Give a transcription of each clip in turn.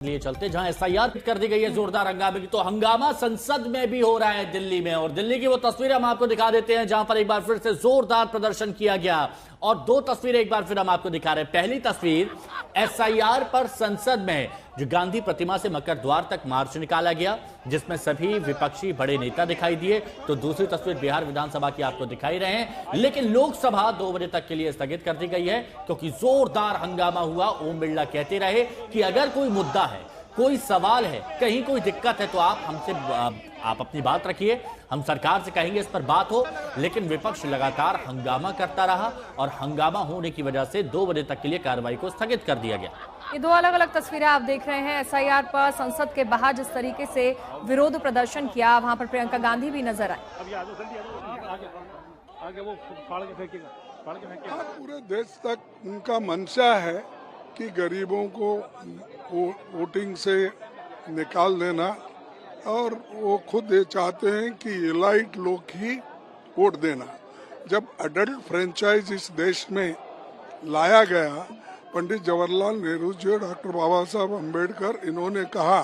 लिए चलते जहां एसआईआर कर दी गई है जोरदार हंगामे की, तो हंगामा संसद में भी हो रहा है दिल्ली में। और दिल्ली की वो तस्वीरें हम आपको दिखा देते हैं जहां पर एक बार फिर से जोरदार प्रदर्शन किया गया। और दो तस्वीरें एक बार फिर हम आपको दिखा रहे हैं। पहली तस्वीर एसआईआर पर संसद में जो गांधी प्रतिमा से मकर द्वार तक मार्च निकाला गया, जिसमें सभी विपक्षी बड़े नेता दिखाई दिए। तो दूसरी तस्वीर बिहार विधानसभा की आपको दिखाई रहे हैं, लेकिन लोकसभा 2 बजे तक के लिए स्थगित कर दी गई है क्योंकि जोरदार हंगामा हुआ। ओम बिरला कहते रहे कि अगर कोई मुद्दा है, कोई सवाल है, कहीं कोई दिक्कत है तो आप हमसे आप अपनी बात रखिए, हम सरकार से कहेंगे इस पर बात हो। लेकिन विपक्ष लगातार हंगामा करता रहा और हंगामा होने की वजह से 2 बजे तक के लिए कार्रवाई को स्थगित कर दिया गया। ये दो अलग अलग तस्वीरें आप देख रहे हैं। एसआईआर पर संसद के बाहर जिस तरीके से विरोध प्रदर्शन किया, वहां पर प्रियंका गांधी भी नजर आई। पूरे देश तक उनका मंशा है कि गरीबों को वोटिंग से निकाल देना, और वो खुद ये चाहते हैं कि एलाइट लोग ही वोट देना। जब अडल्ट फ्रेंचाइज इस देश में लाया गया, पंडित जवाहरलाल नेहरू जी और डॉक्टर बाबा साहब अम्बेडकर, इन्होंने कहा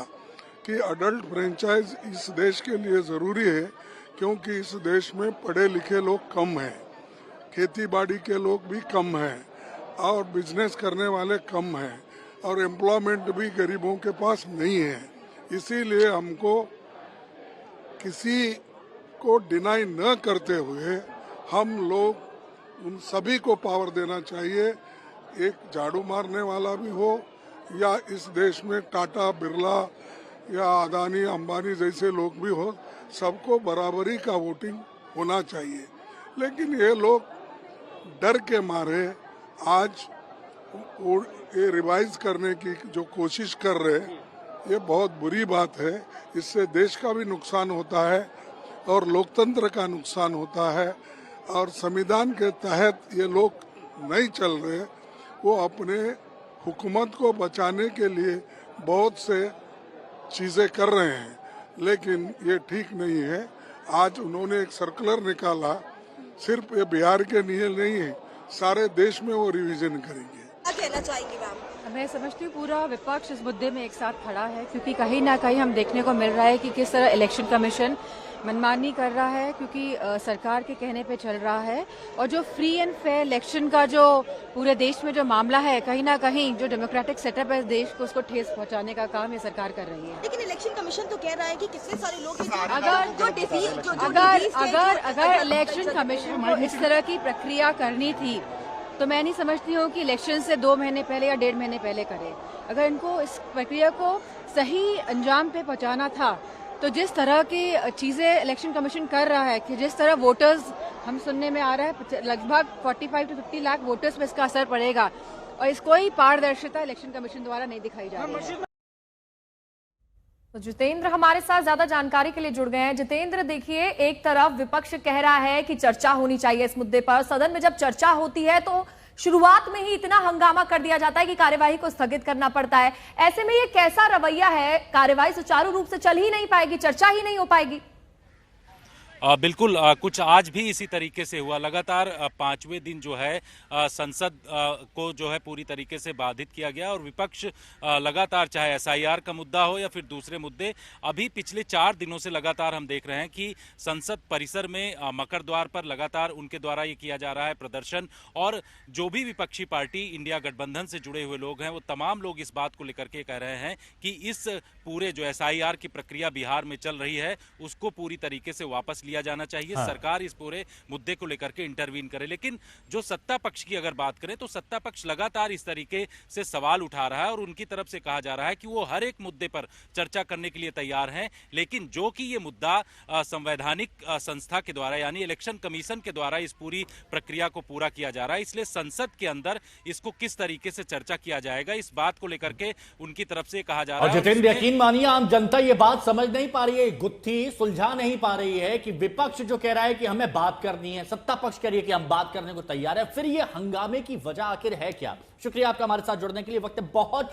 कि अडल्ट फ्रेंचाइज इस देश के लिए ज़रूरी है क्योंकि इस देश में पढ़े लिखे लोग कम हैं, खेती बाड़ी के लोग भी कम हैं और बिजनेस करने वाले कम हैं और एम्प्लॉयमेंट भी गरीबों के पास नहीं है। इसीलिए हमको किसी को डिनाई न करते हुए हम लोग उन सभी को पावर देना चाहिए। एक झाड़ू मारने वाला भी हो या इस देश में टाटा, बिरला या अदानी, अंबानी जैसे लोग भी हो, सबको बराबरी का वोटिंग होना चाहिए। लेकिन ये लोग डर के मारे आज ये रिवाइज करने की जो कोशिश कर रहे हैं, ये बहुत बुरी बात है। इससे देश का भी नुकसान होता है और लोकतंत्र का नुकसान होता है। और संविधान के तहत ये लोग नहीं चल रहे, वो अपने हुकूमत को बचाने के लिए बहुत से चीज़ें कर रहे हैं, लेकिन ये ठीक नहीं है। आज उन्होंने एक सर्कुलर निकाला, सिर्फ ये बिहार के लिए नहीं है, सारे देश में वो रिवीजन करेंगे। क्या कहना चाहेंगे मैम? मैं समझती हूँ पूरा विपक्ष इस मुद्दे में एक साथ खड़ा है, क्योंकि कहीं ना कहीं हम देखने को मिल रहा है कि किस तरह इलेक्शन कमीशन मनमानी कर रहा है, क्योंकि सरकार के कहने पे चल रहा है। और जो फ्री एंड फेयर इलेक्शन का जो पूरे देश में जो मामला है, कहीं ना कहीं जो डेमोक्रेटिक सेटअप है देश को, उसको ठेस पहुंचाने का काम ये सरकार कर रही है। लेकिन इलेक्शन कमीशन तो कह रहा है कि कितने सारे लोग अगर इलेक्शन कमीशन को इस तरह की प्रक्रिया करनी थी तो मैं नहीं समझती हूँ कि इलेक्शन से 2 महीने पहले या 1.5 महीने पहले करे। अगर इनको इस प्रक्रिया को सही अंजाम पे पहुंचाना था तो जिस तरह की चीजें इलेक्शन कमीशन कर रहा है, कि जिस तरह वोटर्स, हम सुनने में आ रहा है लगभग 45 से 50 लाख वोटर्स पे इसका असर पड़ेगा, और इसको ही पारदर्शिता इलेक्शन कमीशन द्वारा नहीं दिखाई जा रही है। तो जितेंद्र हमारे साथ ज्यादा जानकारी के लिए जुड़ गए हैं। जितेंद्र, देखिए, एक तरफ विपक्ष कह रहा है कि चर्चा होनी चाहिए इस मुद्दे पर। सदन में जब चर्चा होती है तो शुरुआत में ही इतना हंगामा कर दिया जाता है कि कार्यवाही को स्थगित करना पड़ता है। ऐसे में ये कैसा रवैया है? कार्यवाही सुचारू रूप से चल ही नहीं पाएगी, चर्चा ही नहीं हो पाएगी। बिल्कुल, कुछ आज भी इसी तरीके से हुआ। लगातार 5वें दिन जो है संसद को जो है पूरी तरीके से बाधित किया गया और विपक्ष लगातार, चाहे एसआईआर का मुद्दा हो या फिर दूसरे मुद्दे, अभी पिछले 4 दिनों से लगातार हम देख रहे हैं कि संसद परिसर में मकर द्वार पर लगातार उनके द्वारा ये किया जा रहा है प्रदर्शन। और जो भी विपक्षी पार्टी इंडिया गठबंधन से जुड़े हुए लोग हैं, वो तमाम लोग इस बात को लेकर के कह रहे हैं कि इस पूरे जो एसआईआर की प्रक्रिया बिहार में चल रही है, उसको पूरी तरीके से वापस लिया जाना चाहिए। हाँ। सरकार इस पूरे मुद्दे को लेकर के इंटरवीन करे। लेकिन जो सत्ता पक्ष की अगर बात करें तो सत्ता पक्ष लगातार इस तरीके से सवाल उठा रहा है और उनकी तरफ से कहा जा रहा है कि वो हर एक मुद्दे पर चर्चा करने के लिए तैयार हैं, लेकिन जो कि ये मुद्दा संवैधानिक संस्था के द्वारा यानी इलेक्शन कमीशन के द्वारा इस पूरी प्रक्रिया को पूरा किया जा रहा है। इसलिए संसद के अंदर इसको किस तरीके से चर्चा किया जाएगा, इस बात को लेकर के उनकी तरफ से कहा जा रहा है। और जितेंद्र, यकीन मानिए आम जनता ये बात समझ नहीं पा रही है, गुत्थी सुलझा नहीं पा रही है कि विपक्ष जो कह रहा है कि हमें बात करनी है, सत्ता पक्ष कह रही है कि हम बात करने को तैयार है, फिर ये हंगामे की वजह आखिर है क्या? शुक्रिया आपका हमारे साथ जुड़ने के लिए। वक्त बहुत